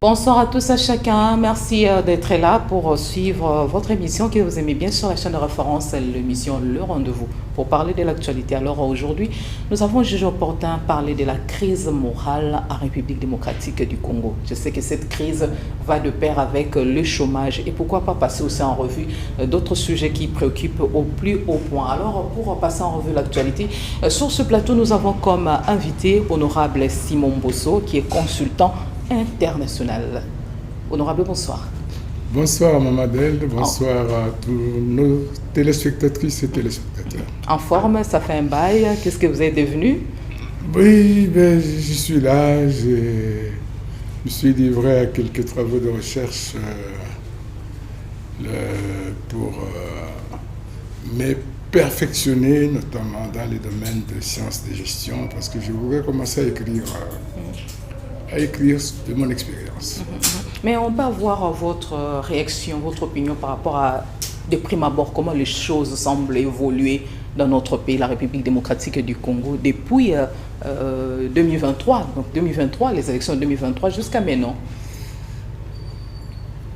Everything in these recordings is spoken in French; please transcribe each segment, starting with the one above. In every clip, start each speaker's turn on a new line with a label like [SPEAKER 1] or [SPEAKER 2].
[SPEAKER 1] Bonsoir à tous, à chacun. Merci d'être là pour suivre votre émission que vous aimez bien sur la chaîne de référence, l'émission Le Rendez-vous, pour parler de l'actualité. Alors aujourd'hui, nous avons jugé opportun parler de la crise morale en République démocratique du Congo. Je sais que cette crise va de pair avec le chômage et pourquoi pas passer aussi en revue d'autres sujets qui préoccupent au plus haut point. Alors pour passer en revue l'actualité, sur ce plateau, nous avons comme invité honorable Simon Bosso, qui est consultant international. Honorable, bonsoir.
[SPEAKER 2] Bonsoir Mamadel, bonsoir à tous nos téléspectatrices et téléspectateurs.
[SPEAKER 1] En forme, ça fait un bail, qu'est-ce que vous êtes devenu?
[SPEAKER 2] Oui, je suis là, je me suis livré à quelques travaux de recherche pour me perfectionner, notamment dans les domaines de sciences de gestion, parce que je voudrais commencer à écrire de mon expérience.
[SPEAKER 1] Mais on peut avoir votre réaction, votre opinion par rapport à, de prime abord, comment les choses semblent évoluer dans notre pays, la République démocratique du Congo, depuis 2023, donc 2023, les élections de 2023 jusqu'à maintenant.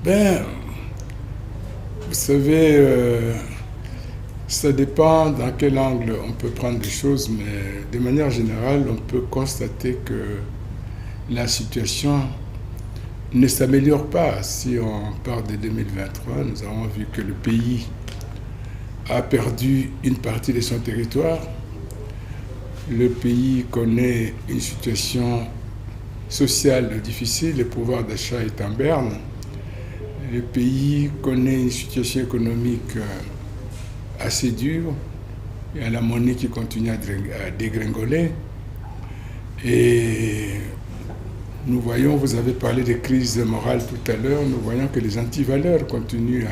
[SPEAKER 2] Vous savez, ça dépend dans quel angle on peut prendre les choses, mais de manière générale, on peut constater que la situation ne s'améliore pas. Si on part de 2023, nous avons vu que le pays a perdu une partie de son territoire. Le pays connaît une situation sociale difficile, le pouvoir d'achat est en berne. Le pays connaît une situation économique assez dure. Il y a la monnaie qui continue à dégringoler. Et nous voyons, vous avez parlé de crise morale tout à l'heure, nous voyons que les antivaleurs continuent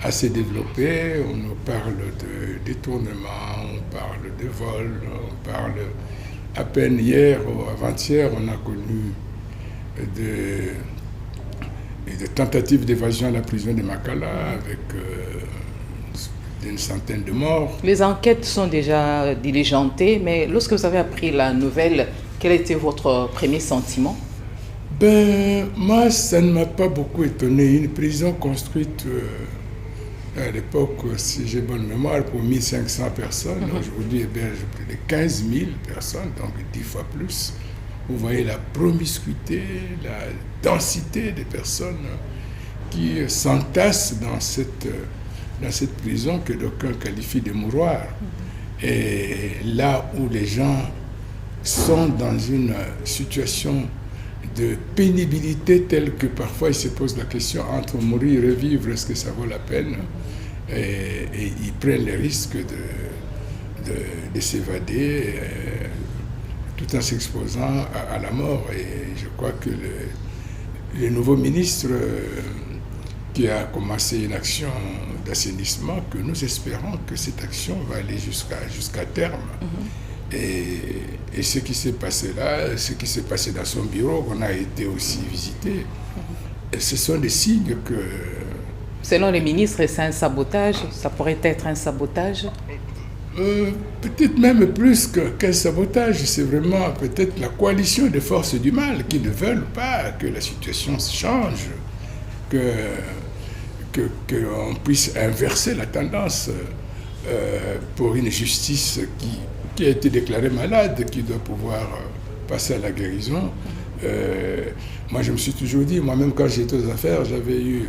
[SPEAKER 2] à se développer. On nous parle de détournement, on parle de vol, on parle à peine hier ou avant-hier, on a connu de tentatives d'évasion à la prison de Makala avec une centaine de morts.
[SPEAKER 1] Les enquêtes sont déjà diligentées, mais lorsque vous avez appris la nouvelle, quel était votre premier sentiment?
[SPEAKER 2] Moi, ça ne m'a pas beaucoup étonné. Une prison construite à l'époque, si j'ai bonne mémoire, pour 1500 personnes. Aujourd'hui, héberge plus de 15 000 personnes, donc 10 fois plus. Vous voyez la promiscuité, la densité des personnes qui s'entassent dans cette prison que d'aucuns qualifient de mouroir. Et là où les gens sont dans une situation de pénibilité telle que parfois ils se posent la question entre mourir et vivre, est-ce que ça vaut la peine? Et ils prennent le risque de s'évader tout en s'exposant à la mort. Et je crois que le nouveau ministre qui a commencé une action d'assainissement, que nous espérons que cette action va aller jusqu'à terme. Et ce qui s'est passé là, ce qui s'est passé dans son bureau, qu'on a été aussi visité, ce sont des signes que...
[SPEAKER 1] Selon les ministres, c'est un sabotage, ça pourrait être un sabotage?
[SPEAKER 2] Peut-être même plus qu'un sabotage, c'est vraiment peut-être la coalition des forces du mal qui ne veulent pas que la situation change, qu'on puisse inverser la tendance pour une justice qui a été déclarée malade, qui doit pouvoir passer à la guérison. Moi, je me suis toujours dit, moi-même quand j'étais aux affaires, j'avais eu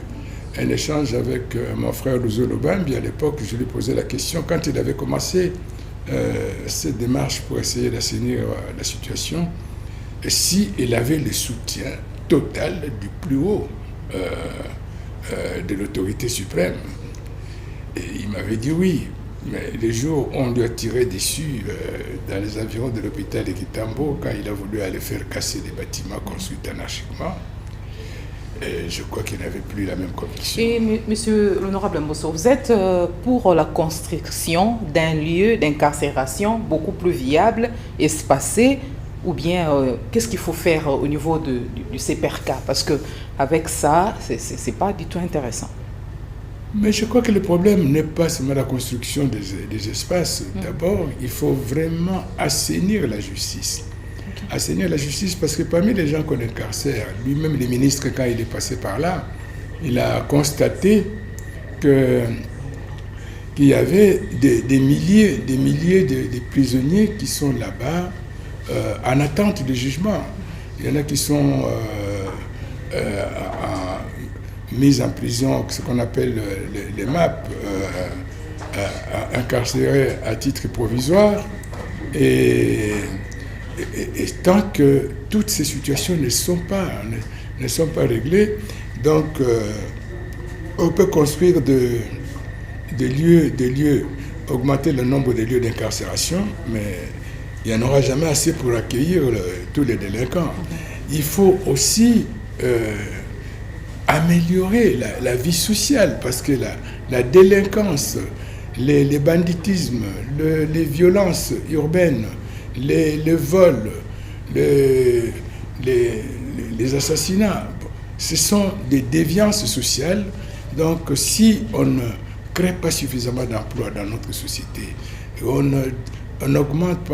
[SPEAKER 2] un échange avec mon frère Luzolo Bambi. À l'époque, je lui posais la question, quand il avait commencé cette démarche pour essayer d'assainir la situation, s'il avait le soutien total du plus haut de l'autorité suprême. Et il m'avait dit oui. Mais les jours où on lui a tiré dessus dans les environs de l'hôpital de Kitambo, quand il a voulu aller faire casser des bâtiments construits anarchiquement, je crois qu'il n'avait plus la même conviction.
[SPEAKER 1] Et monsieur l'honorable Mbosso, vous êtes pour la construction d'un lieu d'incarcération beaucoup plus viable, espacé, ou bien qu'est-ce qu'il faut faire au niveau du CPRK? Parce qu'avec ça, ce n'est pas du tout intéressant.
[SPEAKER 2] Mais je crois que le problème n'est pas seulement la construction des espaces. D'abord, il faut vraiment assainir la justice. assainir la justice, parce que parmi les gens qu'on incarcère, lui-même le ministre, quand il est passé par là, il a constaté qu'il y avait des milliers de prisonniers qui sont là-bas en attente de jugement. Il y en a qui sont mis en prison, ce qu'on appelle les MAP, incarcérés à titre provisoire. Et tant que toutes ces situations ne sont pas réglées, donc on peut construire des lieux, augmenter le nombre de lieux d'incarcération, mais il n'y en aura jamais assez pour accueillir tous les délinquants. Il faut aussi améliorer la vie sociale, parce que la délinquance, les banditismes, les violences urbaines, les vols, les assassinats, ce sont des déviances sociales. Donc si on ne crée pas suffisamment d'emplois dans notre société, on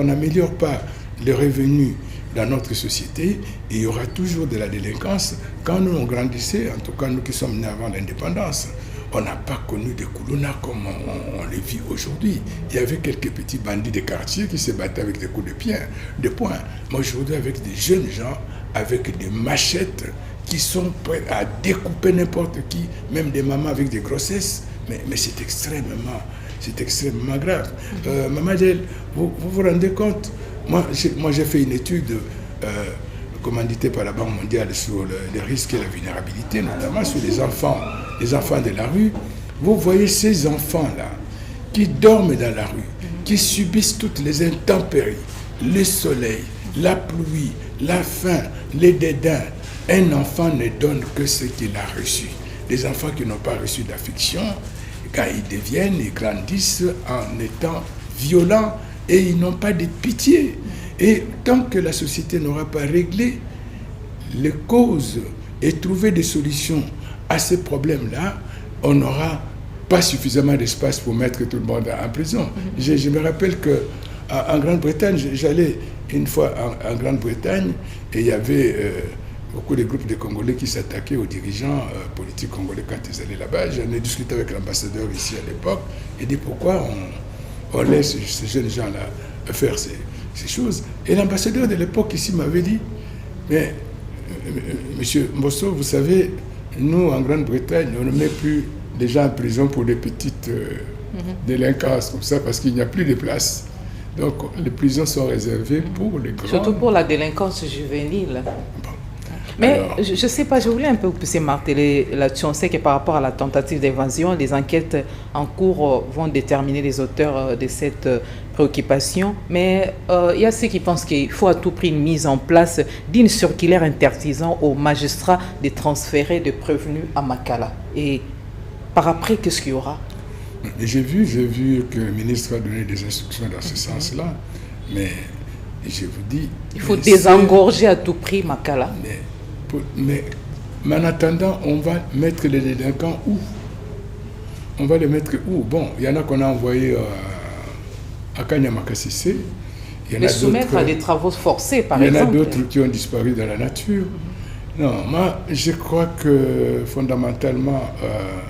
[SPEAKER 2] n'améliore pas les revenus dans notre société, il y aura toujours de la délinquance. Quand nous on grandissait, en tout cas nous qui sommes nés avant l'indépendance, on n'a pas connu des coulonas comme on les vit aujourd'hui. Il y avait quelques petits bandits de quartier qui se battaient avec des coups de poing. Mais aujourd'hui, avec des jeunes gens, avec des machettes qui sont prêts à découper n'importe qui, même des mamans avec des grossesses, mais c'est extrêmement grave. Maman Adèle, vous vous rendez compte? Moi, j'ai fait une étude commanditée par la Banque mondiale sur les risques et la vulnérabilité, notamment sur les enfants de la rue. Vous voyez ces enfants-là qui dorment dans la rue, qui subissent toutes les intempéries, le soleil, la pluie, la faim, les dédains. Un enfant ne donne que ce qu'il a reçu. Les enfants qui n'ont pas reçu d'affection, quand ils grandissent en étant violents et ils n'ont pas de pitié. Et tant que la société n'aura pas réglé les causes et trouvé des solutions à ces problèmes-là, on n'aura pas suffisamment d'espace pour mettre tout le monde en prison. Je me rappelle qu'en Grande-Bretagne, j'allais une fois en Grande-Bretagne et il y avait beaucoup de groupes de Congolais qui s'attaquaient aux dirigeants politiques congolais quand ils allaient là-bas. J'en ai discuté avec l'ambassadeur ici à l'époque et dit pourquoi on laisse ces jeunes gens-là faire ces choses. Et l'ambassadeur de l'époque ici m'avait dit, mais monsieur Mbosso, vous savez, nous en Grande-Bretagne, on ne met plus les gens en prison pour des petites délinquances comme ça parce qu'il n'y a plus de place. Donc les prisons sont réservées pour les grands.
[SPEAKER 1] Surtout pour la délinquance juvénile. Bon. Mais alors, je ne sais pas, je voulais un peu plus marteler là-dessus. On sait que par rapport à la tentative d'évasion, les enquêtes en cours vont déterminer les auteurs de cette préoccupation. Mais il y a ceux qui pensent qu'il faut à tout prix une mise en place d'une circulaire interdisant aux magistrats de transférer des prévenus à Makala. Et par après, qu'est-ce qu'il y aura?
[SPEAKER 2] J'ai vu que le ministre a donné des instructions dans ce sens-là. Mais je vous dis...
[SPEAKER 1] Il faut désengorger à tout prix Makala.
[SPEAKER 2] Mais en attendant, on va mettre les délinquants où? On va les mettre où? Bon, il y en a qu'on a envoyés à Kanyamakassissé.
[SPEAKER 1] Les soumettre à des travaux forcés, par exemple.
[SPEAKER 2] Il y en a d'autres qui ont disparu dans la nature. Non, moi, je crois que fondamentalement,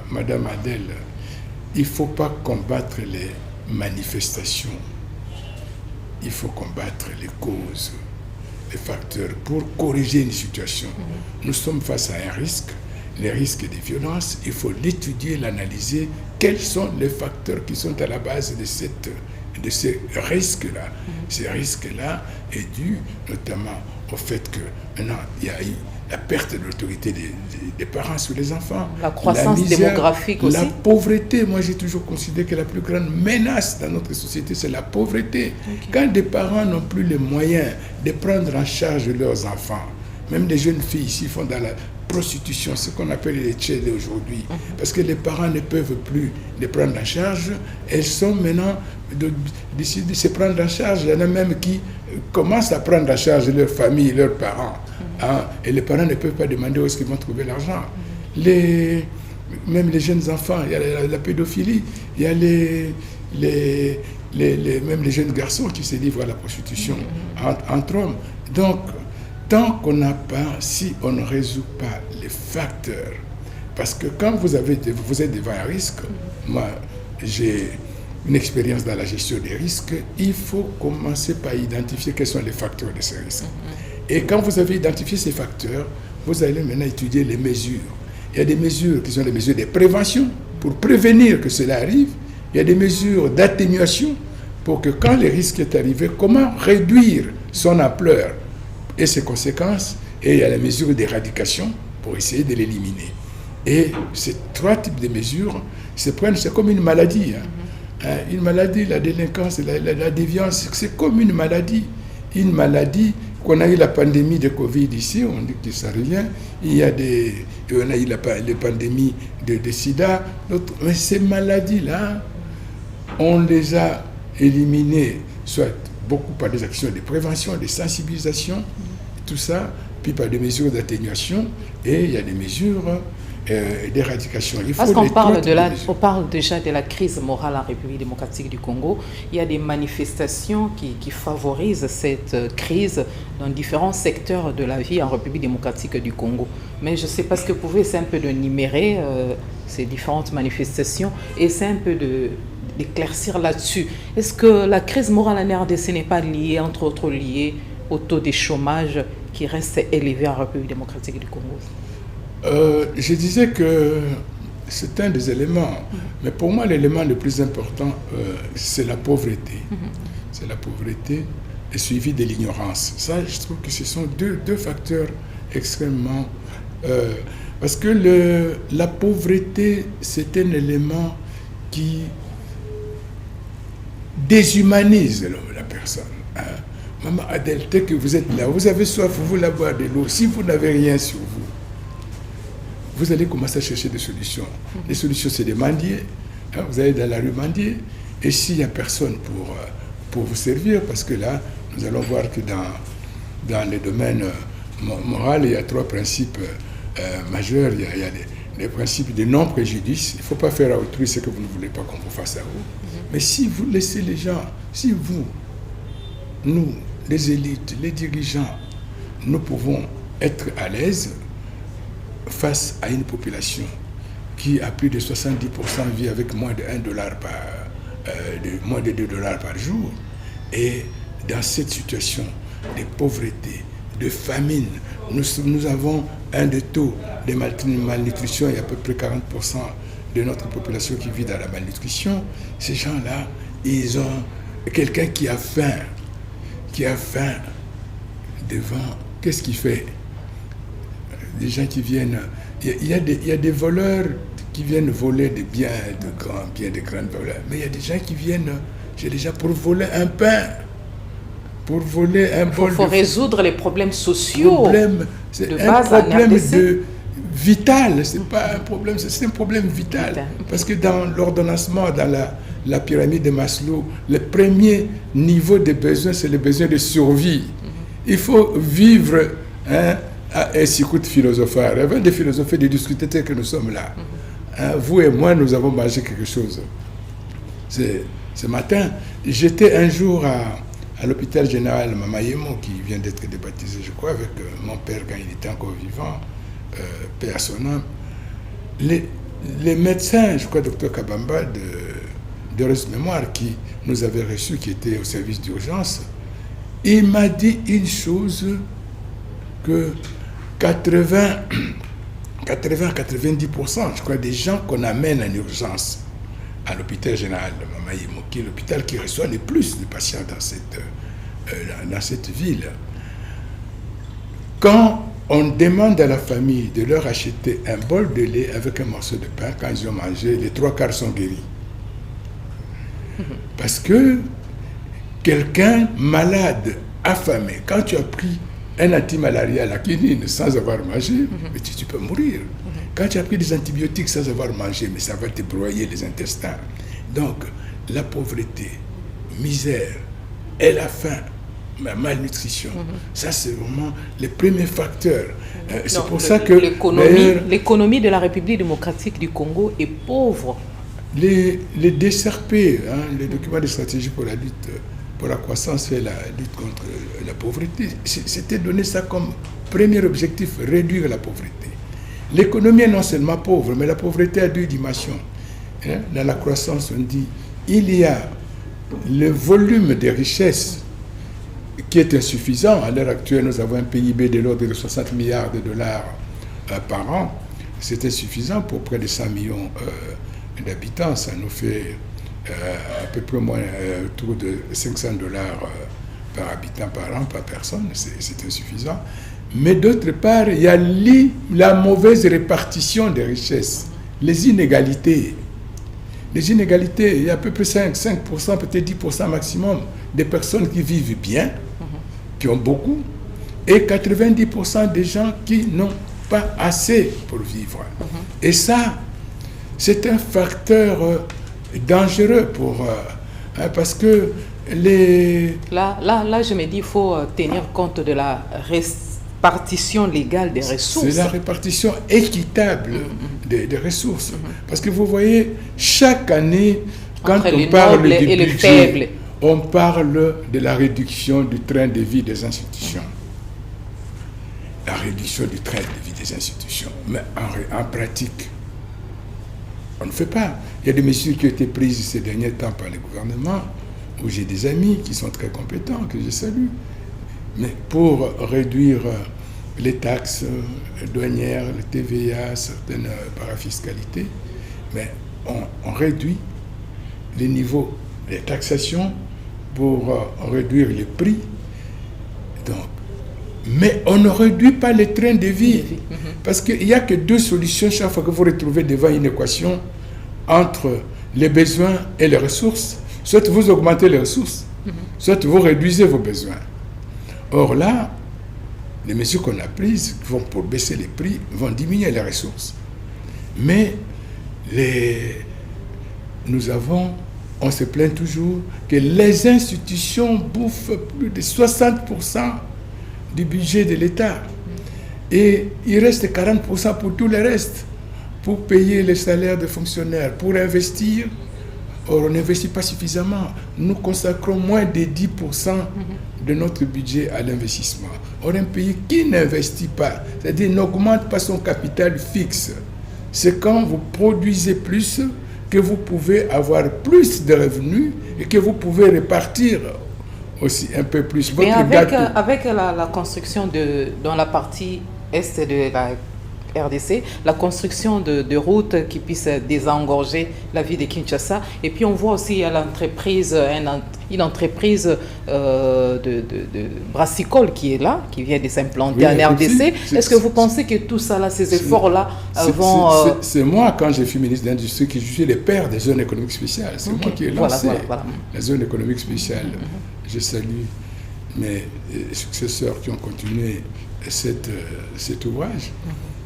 [SPEAKER 2] Madame Adèle, il ne faut pas combattre les manifestations. Il faut combattre les causes, les facteurs pour corriger une situation. Nous sommes face à un risque, les risques de violence. Il faut l'étudier, l'analyser. Quels sont les facteurs qui sont à la base de ces risques-là? Ces risques-là est dû notamment au fait que maintenant il y a eu la perte de l'autorité des parents sur les enfants.
[SPEAKER 1] La croissance démographique aussi.
[SPEAKER 2] La pauvreté. Moi, j'ai toujours considéré que la plus grande menace dans notre société, c'est la pauvreté. Quand des parents n'ont plus les moyens de prendre en charge leurs enfants, même des jeunes filles ici font dans la prostitution, ce qu'on appelle les tchèdes aujourd'hui, parce que les parents ne peuvent plus les prendre en charge, elles sont maintenant décident de se prendre en charge. Il y en a même qui commencent à prendre en charge leur famille, leurs parents. Et les parents ne peuvent pas demander où est-ce qu'ils vont trouver l'argent. Même les jeunes enfants, il y a la pédophilie, il y a même les jeunes garçons qui se livrent à la prostitution entre hommes. Donc, tant qu'on n'a pas, si on ne résout pas les facteurs, parce que quand vous êtes devant un risque, moi j'ai une expérience dans la gestion des risques, il faut commencer par identifier quels sont les facteurs de ces risques. Et quand vous avez identifié ces facteurs, vous allez maintenant étudier les mesures. Il y a des mesures qui sont des mesures de prévention pour prévenir que cela arrive. Il y a des mesures d'atténuation pour que quand le risque est arrivé, comment réduire son ampleur et ses conséquences. Et il y a les mesures d'éradication pour essayer de l'éliminer. Et ces trois types de mesures c'est comme une maladie. Une maladie, la délinquance, la déviance, c'est comme une maladie. Une maladie qu'on a eu la pandémie de Covid ici, on dit que ça revient. On a eu les pandémies de sida. Mais ces maladies-là, on les a éliminées, soit beaucoup par des actions de prévention, de sensibilisation, tout ça, puis par des mesures d'atténuation, et il y a des mesures d'éradication.
[SPEAKER 1] Parce qu'on on parle déjà de la crise morale en République démocratique du Congo. Il y a des manifestations qui favorisent cette crise dans différents secteurs de la vie en République démocratique du Congo. Mais je ne sais pas ce que vous pouvez, c'est un peu de numérer ces différentes manifestations et c'est un peu d'éclaircir là-dessus. Est-ce que la crise morale en RDC n'est pas liée, entre autres liée, au taux de chômage qui reste élevé en République démocratique du Congo?
[SPEAKER 2] Je disais que c'est un des éléments, mais pour moi l'élément le plus important, c'est la pauvreté. C'est la pauvreté et suivi de l'ignorance. Ça, je trouve que ce sont deux facteurs extrêmement... parce que la pauvreté, c'est un élément qui déshumanise la personne. Maman Adèle, dès que vous êtes là, vous avez soif, vous voulez boire de l'eau. Si vous n'avez rien sur vous, vous allez commencer à chercher des solutions. Les solutions, c'est de mendier. Vous allez dans la rue mendier. Et s'il n'y a personne pour vous servir, parce que là, nous allons voir que dans le domaine moral, il y a trois principes majeurs. Il y a les principes de non-préjudice. Il ne faut pas faire à autrui ce que vous ne voulez pas qu'on vous fasse à vous. Mais si vous laissez les gens, si vous, nous, les élites, les dirigeants, nous pouvons être à l'aise face à une population qui a plus de 70% vit avec moins de $1 moins de $2 par jour. Et dans cette situation de pauvreté, de famine, nous avons un des taux de malnutrition, il y a à peu près 40% de notre population qui vit dans la malnutrition. Ces gens-là, ils ont quelqu'un qui a faim devant, qu'est-ce qu'il fait? Des gens qui viennent, il y a des voleurs qui viennent voler des biens de grandes valeurs, mais il y a des gens qui viennent chez les gens pour voler un pain, pour voler un bol.
[SPEAKER 1] Il faut résoudre les problèmes sociaux.
[SPEAKER 2] C'est un problème vital, c'est pas un problème, c'est un problème vital. Parce que dans l'ordonnancement, dans la pyramide de Maslow, le premier niveau de besoins, c'est le besoin de survie. Il faut vivre, ainsi coûte philosophare. Avant de philosopher, de discuter tel que nous sommes là. Vous et moi, nous avons mangé quelque chose. Ce matin, j'étais un jour à l'hôpital général Mamayemo, qui vient d'être débaptisé, je crois, avec mon père quand il était encore vivant, paix à son âme. Les médecins, je crois, docteur Kabamba, de Heureuse Mémoire, qui nous avait reçus, qui était au service d'urgence, il m'a dit une chose que 80-90%, je crois, des gens qu'on amène en urgence à l'hôpital général de Mamayemo, qui est l'hôpital qui reçoit le plus de patients dans cette ville. Quand on demande à la famille de leur acheter un bol de lait avec un morceau de pain, quand ils ont mangé, les 3/4 sont guéris. Parce que quelqu'un malade, affamé, quand tu as pris un antimalarial, la quinine, sans avoir mangé, mais tu peux mourir. Quand tu as pris des antibiotiques sans avoir mangé, mais ça va te broyer les intestins. Donc, la pauvreté, misère et la faim, la malnutrition, ça c'est vraiment les premiers facteurs. C'est pour ça que
[SPEAKER 1] l'économie de la République démocratique du Congo est pauvre.
[SPEAKER 2] Les DSRP, les documents de stratégie pour la lutte pour la croissance et la lutte contre la pauvreté. C'était donné ça comme premier objectif, réduire la pauvreté. L'économie est non seulement pauvre, mais la pauvreté a deux dimensions. Dans la croissance, on dit il y a le volume des richesses qui est insuffisant. À l'heure actuelle, nous avons un PIB de l'ordre de 60 milliards de dollars par an. C'est insuffisant pour près de 100 millions d'habitants. Ça nous fait à peu près moins autour de 500 dollars par habitant par an, par personne. C'est insuffisant. Mais d'autre part, il y a la mauvaise répartition des richesses, les inégalités. Les inégalités, il y a à peu près 5%, peut-être 10% maximum des personnes qui vivent bien, qui ont beaucoup, et 90% des gens qui n'ont pas assez pour vivre. Et ça, c'est un facteur dangereux parce que
[SPEAKER 1] Là, je me dis, il faut tenir compte de la répartition légale des ressources.
[SPEAKER 2] C'est la répartition équitable des ressources. Parce que vous voyez, chaque année, quand on parle du budget, on parle de la réduction du train de vie des institutions. La réduction du train de vie des institutions. Mais en pratique, on ne fait pas. Il y a des mesures qui ont été prises ces derniers temps par le gouvernement, où j'ai des amis qui sont très compétents, que je salue. Mais pour réduire les taxes douanières, le TVA, certaines parafiscalités, mais on réduit les niveaux de taxation pour réduire les prix. Donc, mais on ne réduit pas les trains de vie. Parce qu'il n'y a que deux solutions chaque fois que vous retrouvez devant une équation entre les besoins et les ressources. Soit vous augmentez les ressources, soit vous réduisez vos besoins. Or là, les mesures qu'on a prises vont pour baisser les prix, vont diminuer les ressources. Mais on se plaint toujours que les institutions bouffent plus de 60% du budget de l'État. Et il reste 40% pour tout le reste, pour payer les salaires des fonctionnaires, pour investir. Or, on n'investit pas suffisamment. Nous consacrons moins de 10% de notre budget à l'investissement. Or, un pays qui n'investit pas, c'est-à-dire n'augmente pas son capital fixe, c'est quand vous produisez plus que vous pouvez avoir plus de revenus et que vous pouvez répartir aussi un peu plus.
[SPEAKER 1] Mais avec la construction dans la partie est de la RDC, la construction de routes qui puissent désengorger la ville de Kinshasa. Et puis on voit aussi l'entreprise, une entreprise de brassicole qui est là, qui vient de s'implanter en RDC. Est-ce que vous pensez que tout ça, là, ces efforts-là vont...
[SPEAKER 2] C'est moi, quand j'ai fait ministre de l'Industrie, que je suis le père des zones économiques spéciales. C'est moi qui ai lancé la zone économique spéciale. Je salue mes successeurs qui ont continué cet ouvrage.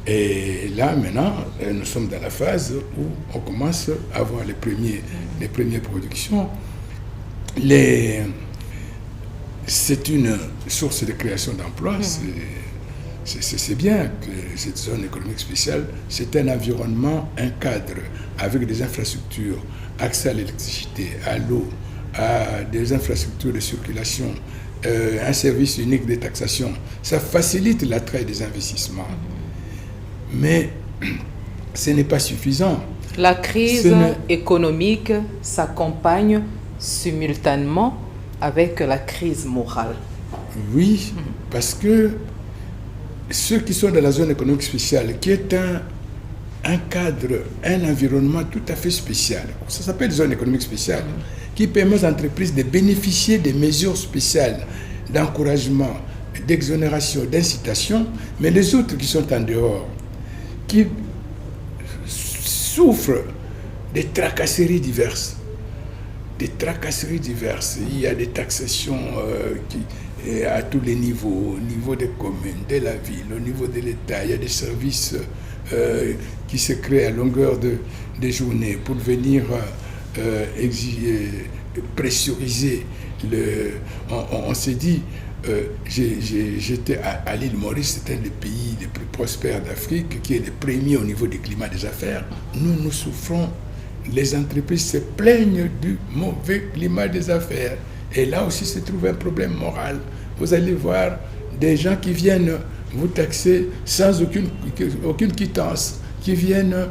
[SPEAKER 2] Et là, maintenant, nous sommes dans la phase où on commence à avoir les premières productions. C'est une source de création d'emplois. C'est bien que cette zone économique spéciale, c'est un environnement, un cadre, avec des infrastructures, accès à l'électricité, à l'eau, à des infrastructures de circulation, un service unique de taxation. Ça facilite l'attrait des investissements. Mais ce n'est pas suffisant.
[SPEAKER 1] La crise économique s'accompagne simultanément avec la crise morale.
[SPEAKER 2] Oui, parce que ceux qui sont dans la zone économique spéciale, qui est un cadre, un environnement tout à fait spécial, ça s'appelle zone économique spéciale, qui permet aux entreprises de bénéficier des mesures spéciales d'encouragement, d'exonération, d'incitation, mais les autres qui sont en dehors, qui souffrent des tracasseries diverses. Il y a des taxations à tous les niveaux, au niveau des communes, de la ville, au niveau de l'État. Il y a des services qui se créent à longueur de journée pour venir pressuriser. On s'est dit, j'étais à l'île Maurice, c'est un des pays les plus prospères d'Afrique, qui est le premier au niveau du climat des affaires. Nous souffrons, les entreprises se plaignent du mauvais climat des affaires. Et là aussi se trouve un problème moral. Vous allez voir des gens qui viennent vous taxer sans aucune quittance, qui viennent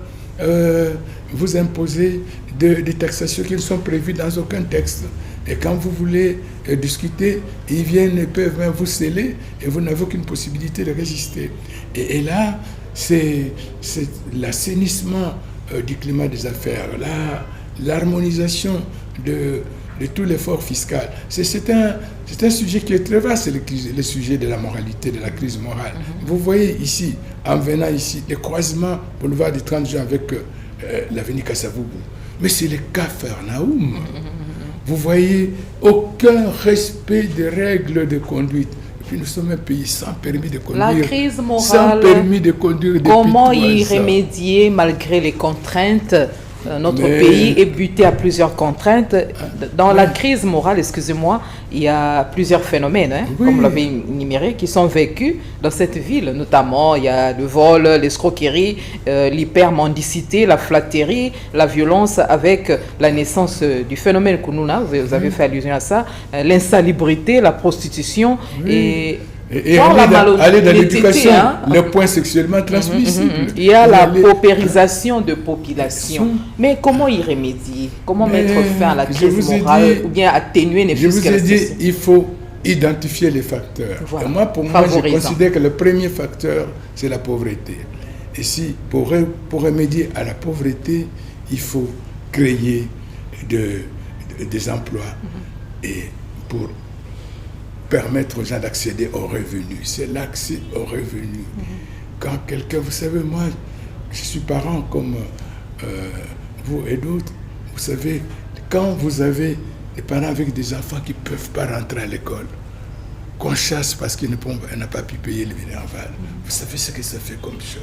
[SPEAKER 2] vous imposer des taxations qui ne sont prévues dans aucun texte. Et quand vous voulez discuter, ils viennent et peuvent même vous sceller et vous n'avez aucune possibilité de résister. Et là, c'est l'assainissement du climat des affaires, l'harmonisation de tout l'effort fiscal. C'est un sujet qui est très vaste, le sujet de la moralité, de la crise morale. Vous voyez ici, en venant ici, les croisements boulevard du 30 juin avec l'avenue Kassavougou. Mais c'est le Capharnaüm. Vous voyez aucun respect des règles de conduite. Et puis nous sommes un pays sans permis de conduire.
[SPEAKER 1] La crise morale,
[SPEAKER 2] sans permis de conduire.
[SPEAKER 1] Comment y remédier malgré les contraintes? Notre pays est buté à plusieurs contraintes. Dans la crise morale, excusez-moi, il y a plusieurs phénomènes, comme vous l'avez énuméré, qui sont vécus dans cette ville. Notamment, il y a le vol, l'escroquerie, l'hypermendicité, la flatterie, la violence, avec la naissance du phénomène Kounouna, vous avez fait allusion à ça, l'insalubrité, la prostitution et
[SPEAKER 2] aller dans l'éducation, le point sexuellement transmissible.
[SPEAKER 1] Il y a la paupérisation de population. Mais comment y remédier? Comment mettre fin à la crise morale ou bien atténuer les
[SPEAKER 2] choses? Je vous ai dit, il faut identifier les facteurs. Voilà. Et moi, pour moi, je considère que le premier facteur, c'est la pauvreté. Et si, pour remédier à la pauvreté, il faut créer des emplois. Et pour permettre aux gens d'accéder aux revenus. C'est l'accès aux revenus. Quand quelqu'un, vous savez, moi, je suis parent comme vous et d'autres, vous savez, quand vous avez des parents avec des enfants qui ne peuvent pas rentrer à l'école, qu'on chasse parce qu'il n'a pas pu payer le minerval, vous savez ce que ça fait comme choc.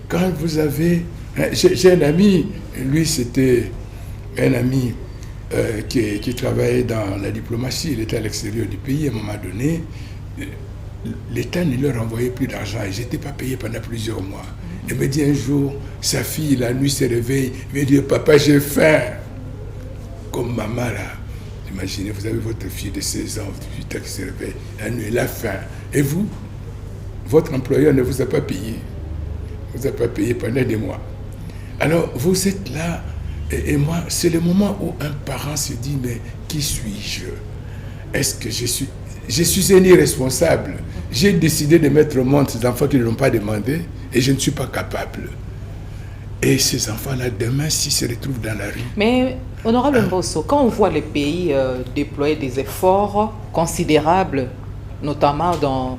[SPEAKER 2] Quand vous avez... J'ai un ami, lui c'était un ami qui travaillait dans la diplomatie, il était à l'extérieur du pays. À un moment donné, l'État ne leur envoyait plus d'argent. Ils n'étaient pas payés pendant plusieurs mois. Il me dit un jour, sa fille, la nuit, se réveille. Il me dit, papa, j'ai faim. Comme maman, là. Imaginez, vous avez votre fille de 16 ans, 18 ans qui se réveille. La nuit, elle a faim. Et vous, votre employeur ne vous a pas payé. Il ne vous a pas payé pendant des mois. Alors, vous êtes là. Et moi, c'est le moment où un parent se dit, mais qui suis-je? Est-ce que je suis un irresponsable? J'ai décidé de mettre au monde ces enfants qui ne l'ont pas demandé et je ne suis pas capable. Et ces enfants-là, demain, s'ils se retrouvent dans la rue...
[SPEAKER 1] Mais, Honorable Mbosso, quand on voit les pays déployer des efforts considérables, notamment dans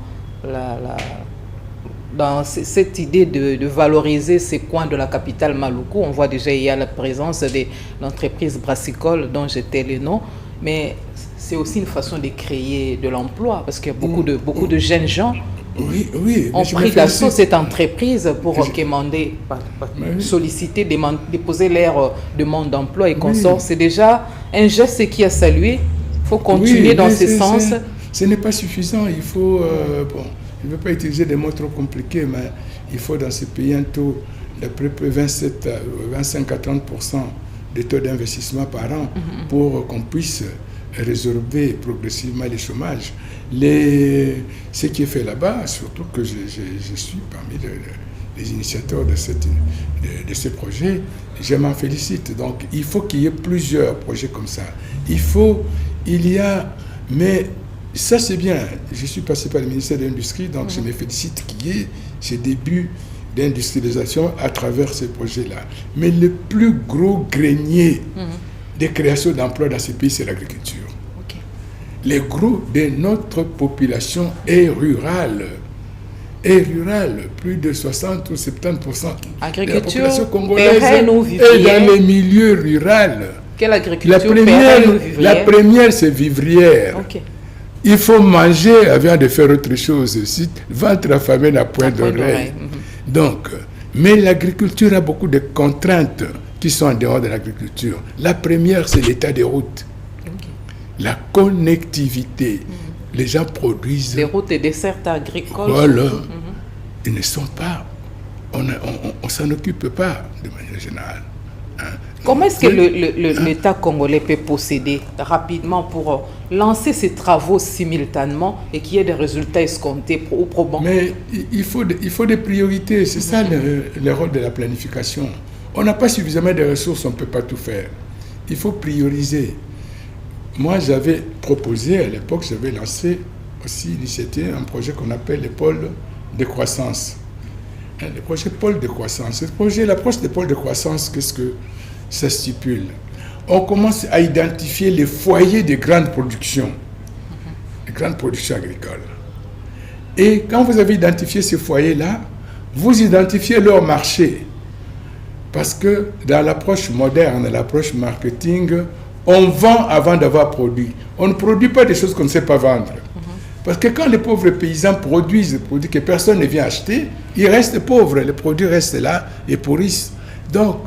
[SPEAKER 1] cette idée de valoriser ces coins de la capitale Maluku, on voit déjà il y a la présence de l'entreprise brassicole dont j'étais le nom, mais c'est aussi une façon de créer de l'emploi parce qu'il y a beaucoup de jeunes gens ont pris d'assaut cette entreprise pour recommander, solliciter, déposer leur demande d'emploi et consorts. C'est déjà un geste qui a salué. Il faut continuer dans ce sens.
[SPEAKER 2] Ce n'est pas suffisant. Il faut... je ne veux pas utiliser des mots trop compliqués, mais il faut dans ce pays un taux d'à peu près 25 à 30% de taux d'investissement par an pour qu'on puisse résorber progressivement les chômages. Ce qui est fait là-bas, surtout que je suis parmi les initiateurs de ce projet, je m'en félicite. Donc il faut qu'il y ait plusieurs projets comme ça. Mais ça, c'est bien. Je suis passé par le ministère de l'Industrie, donc je me félicite qu'il y ait ce début d'industrialisation à travers ces projets-là. Mais le plus gros grenier de création d'emplois dans ce pays, c'est l'agriculture. Le gros de notre population est rurale. Plus de 60 ou 70% de la population congolaise est dans les milieux ruraux.
[SPEAKER 1] Quelle agriculture?
[SPEAKER 2] La première, c'est vivrière. Il faut manger avant de faire autre chose. Si ventre affamé n'a point d'oreille. Donc, mais l'agriculture a beaucoup de contraintes qui sont en dehors de l'agriculture. La première, c'est l'état des routes. La connectivité. Les gens produisent...
[SPEAKER 1] Les routes et desserts agricoles.
[SPEAKER 2] Voilà. Ils ne sont pas... On ne s'en occupe pas de manière générale.
[SPEAKER 1] Comment est-ce que l'État congolais peut procéder rapidement pour lancer ces travaux simultanément et qu'il y ait des résultats escomptés ou probants?
[SPEAKER 2] Mais il faut des priorités, c'est ça le rôle de la planification. On n'a pas suffisamment de ressources, on ne peut pas tout faire. Il faut prioriser. Moi, j'avais proposé, à l'époque, j'avais lancé aussi l'initiative, un projet qu'on appelle les pôles de croissance. Le projet pôle de croissance. Ce projet, l'approche des pôles de croissance, qu'est-ce que ça stipule? On commence à identifier les foyers de grande production, de grande production agricole. Et quand vous avez identifié ces foyers-là, vous identifiez leur marché. Parce que dans l'approche moderne, l'approche marketing, on vend avant d'avoir produit. On ne produit pas des choses qu'on ne sait pas vendre. Parce que quand les pauvres paysans produisent des produits que personne ne vient acheter, ils restent pauvres, les produits restent là et pourrissent. Donc,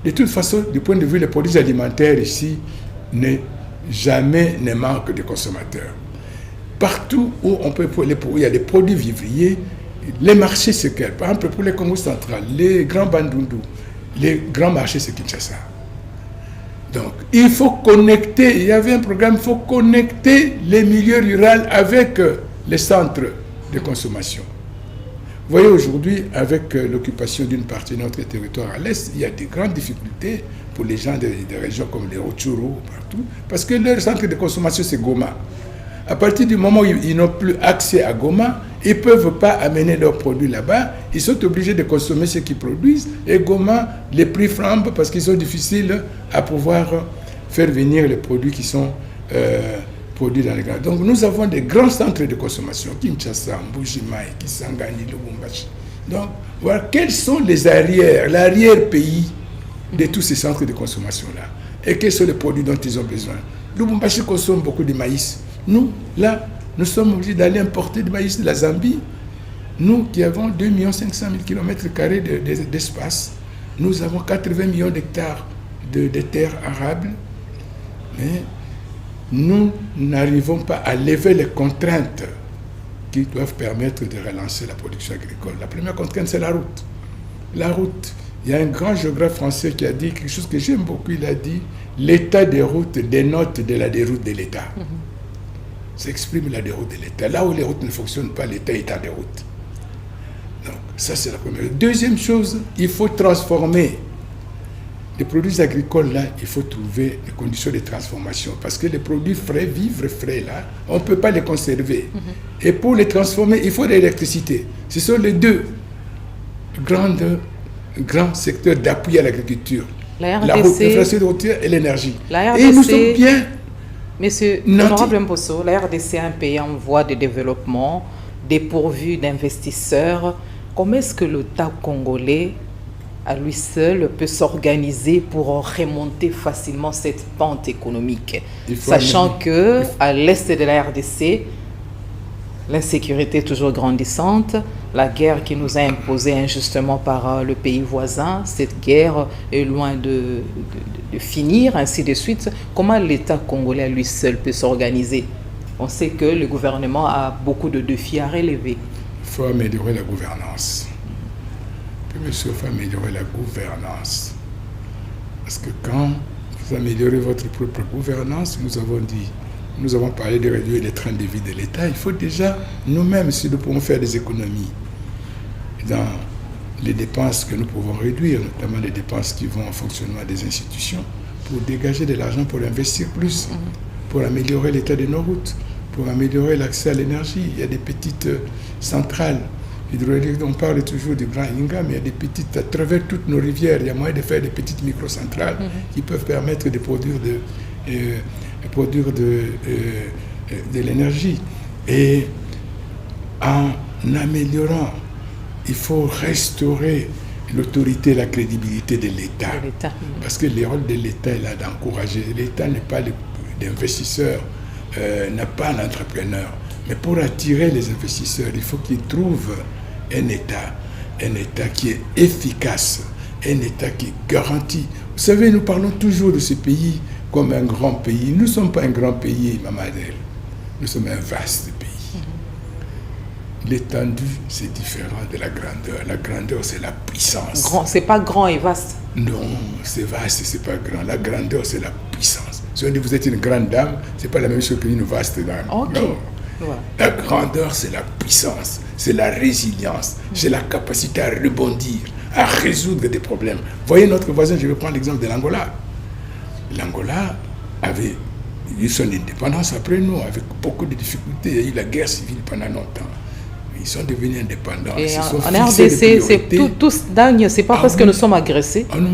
[SPEAKER 2] de toute façon, du point de vue des produits alimentaires ici, jamais ne manque de consommateurs. Partout où on peut, il y a des produits vivriers, les marchés se créent. Par exemple, pour les Congo central, les grands Bandundu, les grands marchés, c'est Kinshasa. Donc, il faut connecter, il y avait un programme, il faut connecter les milieux ruraux avec les centres de consommation. Vous voyez, aujourd'hui, avec l'occupation d'une partie de notre territoire à l'Est, il y a des grandes difficultés pour les gens des régions comme les Rutshuru, partout, parce que leur centre de consommation, c'est Goma. À partir du moment où ils n'ont plus accès à Goma, ils ne peuvent pas amener leurs produits là-bas. Ils sont obligés de consommer ce qu'ils produisent. Et Goma, les prix flambent parce qu'ils sont difficiles à pouvoir faire venir les produits qui sont produits dans les grands. Donc nous avons des grands centres de consommation, Kinshasa, Mbuji-Mayi, Kisangani, Lubumbashi. Donc voilà quels sont les l'arrière-pays de tous ces centres de consommation-là. Et quels sont les produits dont ils ont besoin. Lubumbashi consomme beaucoup de maïs. Nous, là, nous sommes obligés d'aller importer du maïs de la Zambie. Nous qui avons 2 500 000 km² d'espace, nous avons 80 millions d'hectares de terres arables, mais nous n'arrivons pas à lever les contraintes qui doivent permettre de relancer la production agricole. La première contrainte, c'est la route. La route. Il y a un grand géographe français qui a dit quelque chose que j'aime beaucoup. Il a dit « L'état des routes dénote de la déroute de l'État ». Ça exprime la déroute de l'État. Là où les routes ne fonctionnent pas, l'État est en déroute. Donc, ça, c'est la première. Deuxième chose, il faut transformer les produits agricoles. Là, il faut trouver des conditions de transformation. Parce que les produits frais, vivres frais, là, on ne peut pas les conserver. Et pour les transformer, il faut de l'électricité. Ce sont les deux grands secteurs d'appui à l'agriculture. La route, l'infrastructure routière et l'énergie. Et nous sommes bien...
[SPEAKER 1] Monsieur Honorable Mposo, la RDC est un pays en voie de développement, dépourvu d'investisseurs. Comment est-ce que l'État congolais, à lui seul, peut s'organiser pour remonter facilement cette pente économique, sachant qu'à l'est de la RDC, l'insécurité est toujours grandissante, la guerre qui nous a imposée injustement par le pays voisin, cette guerre est loin de finir, ainsi de suite. Comment l'État congolais à lui seul peut s'organiser? On sait que le gouvernement a beaucoup de défis à relever.
[SPEAKER 2] Il faut améliorer la gouvernance. Il faut améliorer la gouvernance. Parce que quand vous améliorez votre propre gouvernance, nous avons parlé de réduire les trains de vie de l'État. Il faut déjà, nous-mêmes, si nous pouvons faire des économies dans les dépenses que nous pouvons réduire, notamment les dépenses qui vont au fonctionnement des institutions, pour dégager de l'argent pour investir plus, pour améliorer l'état de nos routes, pour améliorer l'accès à l'énergie. Il y a des petites centrales hydrauliques, on parle toujours du Grand Inga, mais il y a des petites, à travers toutes nos rivières, il y a moyen de faire des petites microcentrales qui peuvent permettre de produire de l'énergie. Et en améliorant, il faut restaurer l'autorité et la crédibilité de l'État. Parce que le rôle de l'État est là d'encourager. L'État n'est pas l'investisseur, n'est pas l'entrepreneur. Mais pour attirer les investisseurs, il faut qu'ils trouvent un État qui est efficace, un État qui garantit. Vous savez, nous parlons toujours de ce pays comme un grand pays. Nous ne sommes pas un grand pays, Mamadel. Nous sommes un vaste pays. L'étendue, c'est différent de la grandeur. La grandeur, c'est la puissance.
[SPEAKER 1] C'est pas grand et vaste.
[SPEAKER 2] Non, c'est vaste, c'est pas grand. La grandeur, c'est la puissance. Si on dit vous êtes une grande dame, c'est pas la même chose qu'une vaste dame.
[SPEAKER 1] Okay.
[SPEAKER 2] Non.
[SPEAKER 1] Voilà.
[SPEAKER 2] La grandeur, c'est la puissance, c'est la résilience, c'est la capacité à rebondir, à résoudre des problèmes. Voyez notre voisin, je vais prendre l'exemple de l'Angola. L'Angola avait eu son indépendance après nous, avec beaucoup de difficultés. Il y a eu la guerre civile pendant longtemps. Ils sont devenus indépendants.
[SPEAKER 1] Et
[SPEAKER 2] en
[SPEAKER 1] RDC, tout se dagne, c'est pas parce que nous sommes agressés.
[SPEAKER 2] Ah non,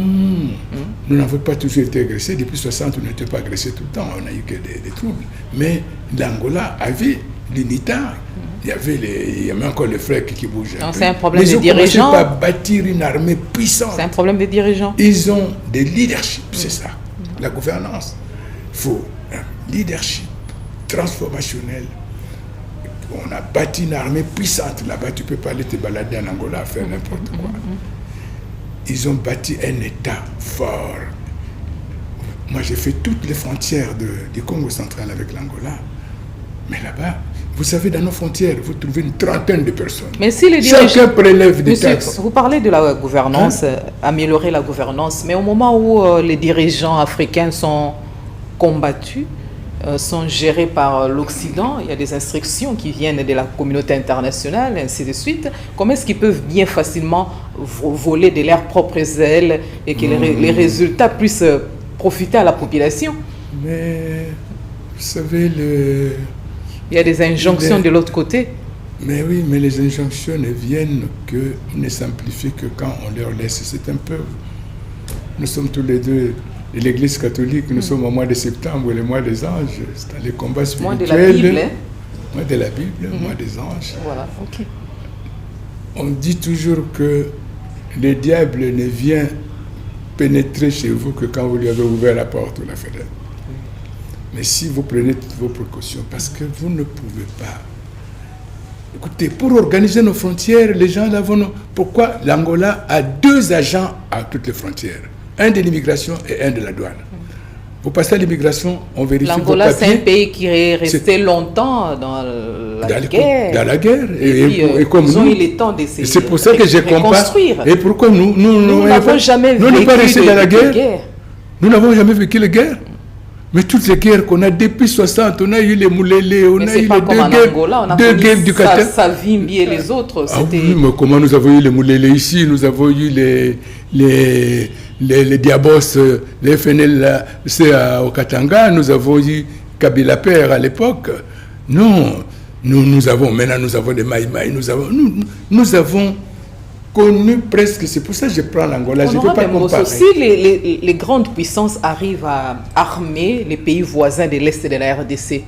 [SPEAKER 2] nous n'avons pas toujours été agressés. Depuis 60, on n'était pas agressés tout le temps. On n'a eu que des troubles. Mais l'Angola avait l'UNITA. Il y avait encore les frères qui bougent.
[SPEAKER 1] Donc c'est un problème de dirigeants.
[SPEAKER 2] Mais ils ont commencé par bâtir une armée puissante.
[SPEAKER 1] C'est un problème des dirigeants.
[SPEAKER 2] Ils ont des leaderships, c'est ça. La gouvernance. Il faut un leadership transformationnel. On a bâti une armée puissante. Là-bas, tu peux pas aller te balader en Angola, faire n'importe quoi. Ils ont bâti un État fort. Moi, j'ai fait toutes les frontières du Congo central avec l'Angola. Mais là-bas, vous savez, dans nos frontières, vous trouvez une trentaine de personnes.
[SPEAKER 1] Mais si les dirigeants...
[SPEAKER 2] Chacun prélève des taxes.
[SPEAKER 1] Vous parlez de la gouvernance, améliorer la gouvernance, mais au moment où les dirigeants africains sont combattus, sont gérés par l'Occident, il y a des instructions qui viennent de la communauté internationale, ainsi de suite. Comment est-ce qu'ils peuvent bien facilement voler de leurs propres ailes et que les résultats puissent profiter à la population?
[SPEAKER 2] Mais, vous savez,
[SPEAKER 1] il y a des injonctions de l'autre côté.
[SPEAKER 2] Mais oui, mais les injonctions ne s'amplifient que quand on leur laisse. C'est un peu... Nous sommes tous les deux... L'Église catholique, nous sommes au mois de septembre, le mois des anges, c'est dans les combats spirituels.
[SPEAKER 1] Mois de la Bible, hein?
[SPEAKER 2] Mois de la Bible, mois des anges.
[SPEAKER 1] Voilà, ok.
[SPEAKER 2] On dit toujours que le diable ne vient pénétrer chez vous que quand vous lui avez ouvert la porte ou la fenêtre. Mais si vous prenez toutes vos précautions, parce que vous ne pouvez pas. Écoutez, pour organiser nos frontières, les gens là vont... Pourquoi l'Angola a 2 agents à toutes les frontières? Un de l'immigration et un de la douane. Vous passez à l'immigration, on vérifie vos papiers.
[SPEAKER 1] L'Angola, c'est un pays qui est resté longtemps dans la guerre.
[SPEAKER 2] Dans la guerre.
[SPEAKER 1] Et
[SPEAKER 2] comme
[SPEAKER 1] ils ont
[SPEAKER 2] nous,
[SPEAKER 1] eu le temps d'essayer de
[SPEAKER 2] c'est pour ça que je comprends. Et pourquoi nous
[SPEAKER 1] n'avons jamais vécu
[SPEAKER 2] pas resté dans la guerre.
[SPEAKER 1] guerre.
[SPEAKER 2] Nous n'avons jamais vécu la guerre. Mais toutes les guerres qu'on a depuis 60, on a eu les Moulélé, on a eu les deux guerres du Qatar.
[SPEAKER 1] Savimbi et les autres.
[SPEAKER 2] Ah oui, mais comment nous avons eu les Moulélé ici? Nous avons eu les Diabos, les FNL, c'est au Katanga, nous avons eu Kabila Père à l'époque. Non, nous avons des Maïmaï, nous avons connu presque, c'est pour ça que je prends l'Angola, je ne peux pas comparer.
[SPEAKER 1] Si les grandes puissances arrivent à armer les pays voisins de l'Est de la RDC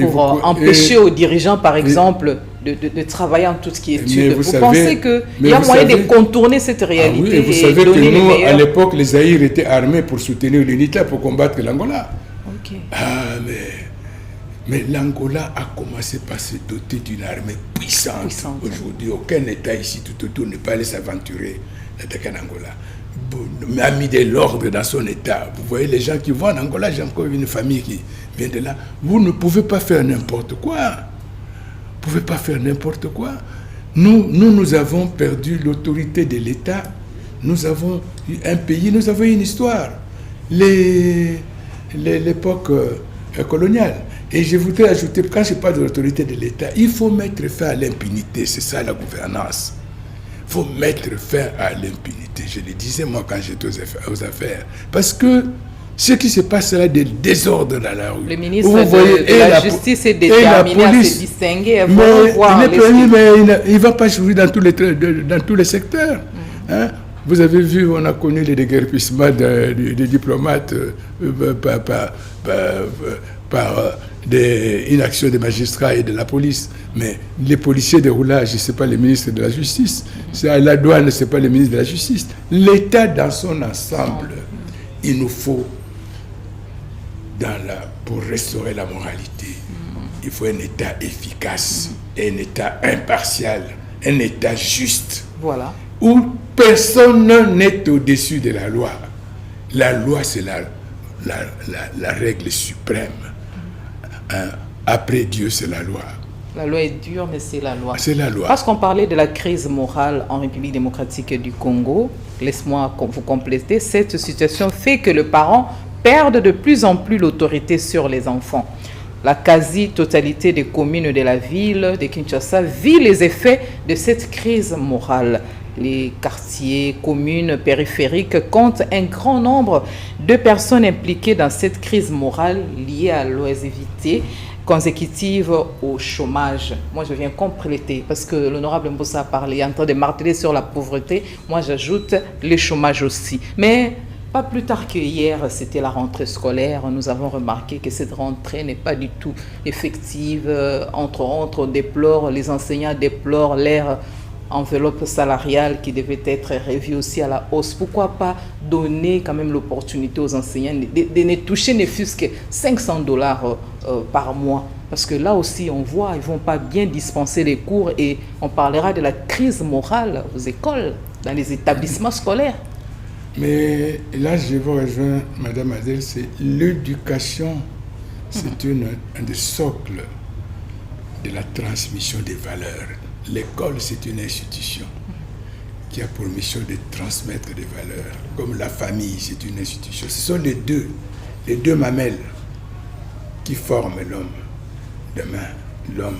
[SPEAKER 1] pour empêcher aux dirigeants, par exemple, de travailler en toute quiétude, vous pensez qu'il y a moyen de contourner cette réalité?
[SPEAKER 2] Oui, et vous savez que nous, à l'époque, les Zaïre étaient armés pour soutenir l'UNITA, pour combattre l'Angola.
[SPEAKER 1] Okay.
[SPEAKER 2] Ah, mais l'Angola a commencé par se doter d'une armée puissante. Aujourd'hui, aucun État ici tout autour ne peut aller s'aventurer d'attaquer l'Angola. Mais a mis de l'ordre dans son État. Vous voyez les gens qui vont en Angola, j'ai encore une famille qui vient de là. Vous ne pouvez pas faire n'importe quoi. Vous ne pouvez pas faire n'importe quoi. Nous avons perdu l'autorité de l'État. Nous avons eu un pays, nous avons eu une histoire. L'époque coloniale. Et je voudrais ajouter, quand je parle de l'autorité de l'État, il faut mettre fin à l'impunité. C'est ça la gouvernance. Il faut mettre fin à l'impunité. Je le disais moi quand j'étais aux affaires. Parce que ce qui se passe là, des désordres dans la rue.
[SPEAKER 1] Le ministre de la Justice est déterminé à se distinguer.
[SPEAKER 2] Il ne va pas jouer dans tous les secteurs. Hein? Vous avez vu, on a connu les déguerpissements des diplomates par une action des magistrats et de la police. Mais les policiers de roulage, ce n'est pas les ministres de la Justice. C'est à la douane, ce n'est pas les ministres de la Justice. L'État dans son ensemble, il nous faut, pour restaurer la moralité, il faut un État efficace, un État impartial, un État juste.
[SPEAKER 1] Voilà.
[SPEAKER 2] Où personne n'est au-dessus de la loi. La loi, c'est la règle suprême. Après Dieu, c'est la loi.
[SPEAKER 1] La loi est dure, mais c'est la loi.
[SPEAKER 2] C'est la loi.
[SPEAKER 1] Parce qu'on parlait de la crise morale en République démocratique du Congo, laisse-moi vous compléter, cette situation fait que les parents perdent de plus en plus l'autorité sur les enfants. La quasi-totalité des communes de la ville de Kinshasa vit les effets de cette crise morale. Les quartiers, communes, périphériques comptent un grand nombre de personnes impliquées dans cette crise morale liée à l'oisiveté consécutive au chômage. Moi, je viens compléter parce que l'honorable Mbossa a parlé, il est en train de marteler sur la pauvreté. Moi, j'ajoute le chômage aussi. Mais pas plus tard que hier, c'était la rentrée scolaire. Nous avons remarqué que cette rentrée n'est pas du tout effective. Entre autres, les enseignants déplorent leur enveloppe salariale qui devait être revue aussi à la hausse. Pourquoi pas donner quand même l'opportunité aux enseignants de ne toucher ne fût-ce que $500 par mois? Parce que là aussi, on voit, ils ne vont pas bien dispenser les cours et on parlera de la crise morale aux écoles, dans les établissements scolaires.
[SPEAKER 2] Mais là, je vous rejoins, Madame Adèle, c'est l'éducation, c'est un des socles de la transmission des valeurs. L'école, c'est une institution qui a pour mission de transmettre des valeurs. Comme la famille, c'est une institution. Ce sont les deux mamelles qui forment l'homme. Demain, l'homme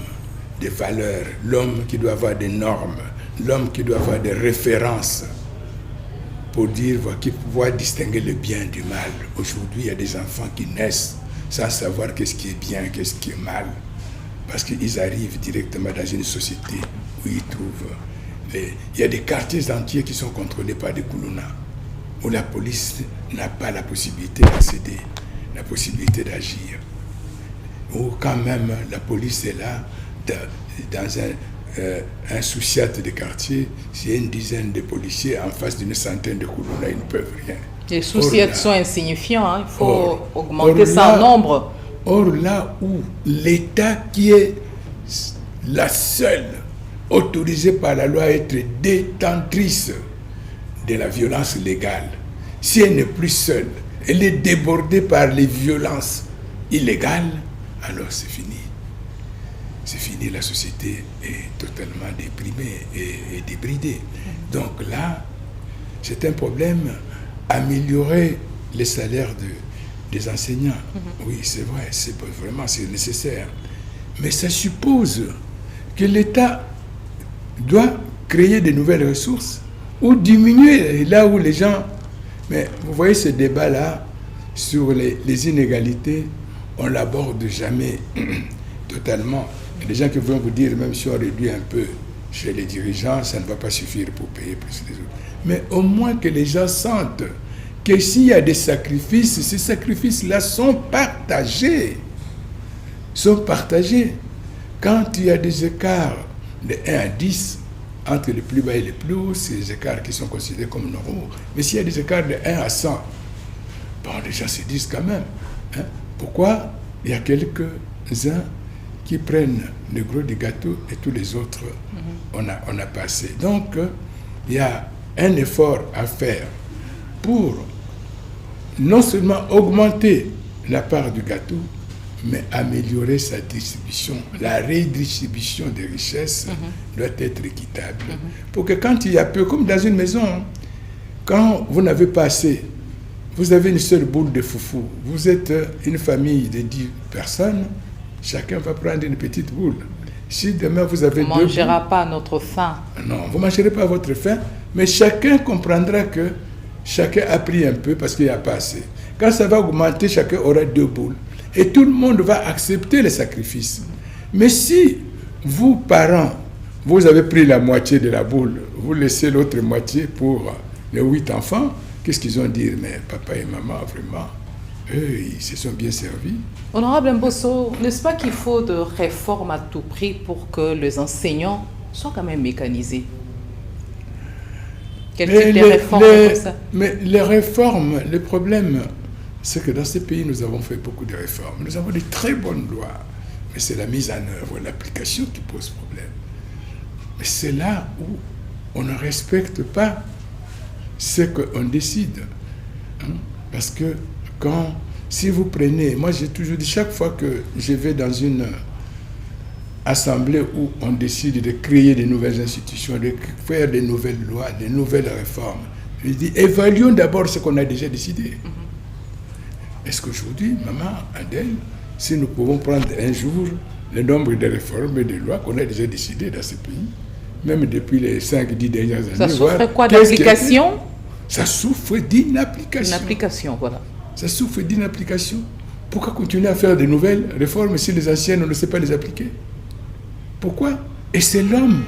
[SPEAKER 2] des valeurs, l'homme qui doit avoir des normes, l'homme qui doit avoir des références pour dire, qui pouvoir distinguer le bien du mal. Aujourd'hui, il y a des enfants qui naissent sans savoir qu'est-ce qui est bien, qu'est-ce qui est mal. Parce qu'ils arrivent directement dans une société où ils trouvent... Il y a des quartiers entiers qui sont contrôlés par des koulouna, où la police n'a pas la possibilité d'accéder, la possibilité d'agir. Où quand même la police est là, dans un souciat de quartier, s'il y a une dizaine de policiers en face d'une centaine de koulouna, ils ne peuvent rien.
[SPEAKER 1] Les souciats sont insignifiants, hein. Il faut augmenter ça en nombre.
[SPEAKER 2] Or, là où l'État, qui est la seule autorisée par la loi à être détentrice de la violence légale, si elle n'est plus seule, elle est débordée par les violences illégales, alors c'est fini. C'est fini, la société est totalement déprimée et débridée. Donc là, c'est un problème. Améliorer les salaires des enseignants, oui, c'est vrai, c'est nécessaire. Mais ça suppose que l'État doit créer de nouvelles ressources ou diminuer là où les gens... Mais vous voyez ce débat-là sur les inégalités, on ne l'aborde jamais totalement. Il y a des gens qui vont vous dire, même si on réduit un peu chez les dirigeants, ça ne va pas suffire pour payer plus les autres. Mais au moins que les gens sentent que s'il y a des sacrifices, ces sacrifices-là sont partagés. Quand il y a des écarts de 1 à 10, entre le plus bas et le plus haut, c'est des écarts qui sont considérés comme normaux. Mais s'il y a des écarts de 1 à 100, bon, les gens se disent quand même, hein, pourquoi il y a quelques-uns qui prennent le gros du gâteau et tous les autres, on a passé. Donc, il y a un effort à faire pour non seulement augmenter la part du gâteau, mais améliorer sa distribution. La redistribution des richesses doit être équitable. Pour que quand il y a peu, comme dans une maison, quand vous n'avez pas assez, vous avez une seule boule de foufou. Vous êtes une famille de 10 personnes, chacun va prendre une petite boule. Si demain vous avez
[SPEAKER 1] on ne mangera pas à notre faim.
[SPEAKER 2] Non, vous ne mangerez pas à votre faim, mais chacun comprendra que chacun a pris un peu parce qu'il n'y a pas assez. Quand ça va augmenter, chacun aura 2 boules. Et tout le monde va accepter les sacrifices. Mais si vous, parents, vous avez pris la moitié de la boule, vous laissez l'autre moitié pour les 8 enfants, qu'est-ce qu'ils vont dire? Mais papa et maman, vraiment, eux, ils se sont bien servis.
[SPEAKER 1] Honorable Mbosso, n'est-ce pas qu'il faut de réformes à tout prix pour que les enseignants soient quand même mécanisés? Quel type de réformes comme ça?
[SPEAKER 2] Mais les réformes, le problème, c'est que dans ces pays, nous avons fait beaucoup de réformes. Nous avons de très bonnes lois. Mais c'est la mise en œuvre, l'application qui pose problème. Mais c'est là où on ne respecte pas ce qu'on décide. Parce que si vous prenez... Moi, j'ai toujours dit, chaque fois que je vais dans assemblée où on décide de créer de nouvelles institutions, de faire de nouvelles lois, de nouvelles réformes. Je dis, évaluons d'abord ce qu'on a déjà décidé. Est-ce qu'aujourd'hui, maman, Adèle, si nous pouvons prendre un jour le nombre de réformes et de lois qu'on a déjà décidées dans ce pays, même depuis les 5-10 dernières années.
[SPEAKER 1] Ça souffre quoi d'application?
[SPEAKER 2] Ça souffre d'inapplication.
[SPEAKER 1] Inapplication, voilà.
[SPEAKER 2] Ça souffre d'inapplication. Pourquoi continuer à faire de nouvelles réformes si les anciennes, on ne sait pas les appliquer? Pourquoi? Et c'est l'homme.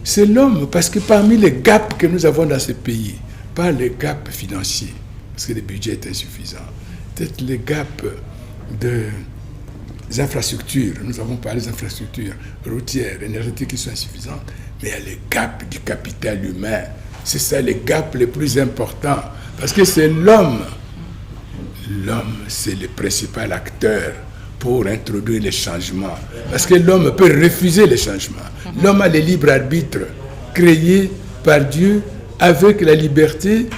[SPEAKER 2] C'est l'homme, parce que parmi les gaps que nous avons dans ce pays, pas les gaps financiers, parce que le budget est insuffisant, peut-être les gaps des infrastructures, nous avons parlé des infrastructures routières, énergétiques qui sont insuffisantes, mais il y a les gaps du capital humain. C'est ça les gaps les plus importants, parce que c'est l'homme. L'homme, c'est le principal acteur pour introduire les changements. Parce que l'homme peut refuser les changements. L'homme a le libre arbitre créé par Dieu avec la liberté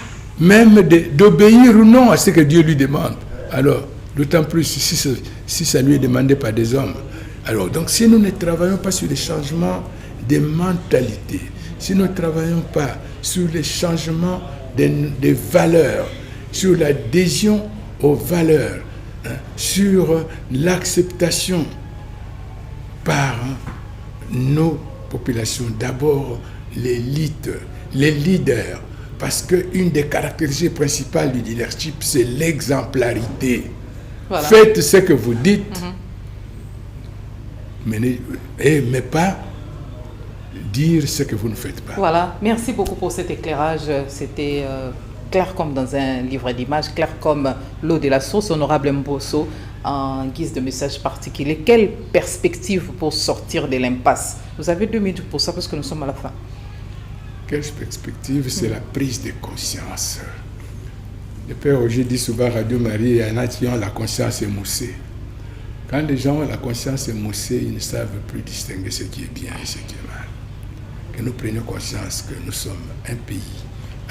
[SPEAKER 2] même d'obéir ou non à ce que Dieu lui demande. Alors, d'autant plus si ça lui est demandé par des hommes. Alors, donc, si nous ne travaillons pas sur les changements des mentalités, si nous ne travaillons pas sur les changements des valeurs, sur l'adhésion aux valeurs, sur l'acceptation par nos populations, d'abord l'élite, les leaders, parce qu'une des caractéristiques principales du leadership, c'est l'exemplarité. Voilà. Faites ce que vous dites, mais pas dire ce que vous ne faites pas.
[SPEAKER 1] Voilà, merci beaucoup pour cet éclairage. C'était clair comme dans un livre d'images, clair comme l'eau de la source. Honorable Mbosso, en guise de message particulier, quelle perspective pour sortir de l'impasse? Vous avez 2 minutes pour ça parce que nous sommes à la fin.
[SPEAKER 2] Quelle perspective? C'est la prise de conscience. Le Père Roger dit souvent à Radio Marie, il y en a qui ont la conscience émoussée. Quand les gens ont la conscience émoussée, ils ne savent plus distinguer ce qui est bien et ce qui est mal. Que nous prenions conscience que nous sommes un pays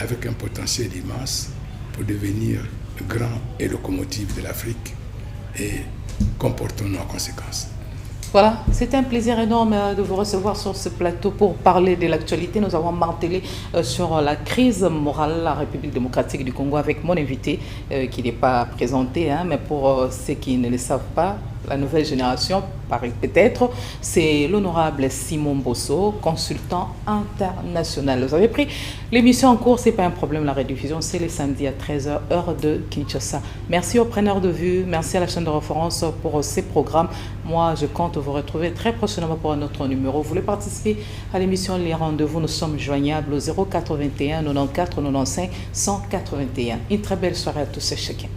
[SPEAKER 2] avec un potentiel immense pour devenir grand et locomotive de l'Afrique, et comportons-nous en conséquence.
[SPEAKER 1] Voilà, c'était un plaisir énorme de vous recevoir sur ce plateau pour parler de l'actualité. Nous avons martelé sur la crise morale de la République démocratique du Congo avec mon invité qui n'est pas présenté, mais pour ceux qui ne le savent pas, la nouvelle génération, peut-être, c'est l'honorable Simon Mbosso, consultant international. Vous avez pris l'émission en cours, ce n'est pas un problème, la rediffusion, c'est les samedis à 13h, heure de Kinshasa. Merci aux preneurs de vue, merci à la chaîne de référence pour ces programmes. Moi, je compte vous retrouver très prochainement pour un autre numéro. Vous voulez participer à l'émission Les Rendez-vous, nous sommes joignables au 081 94 95 181. Une très belle soirée à tous et chacun.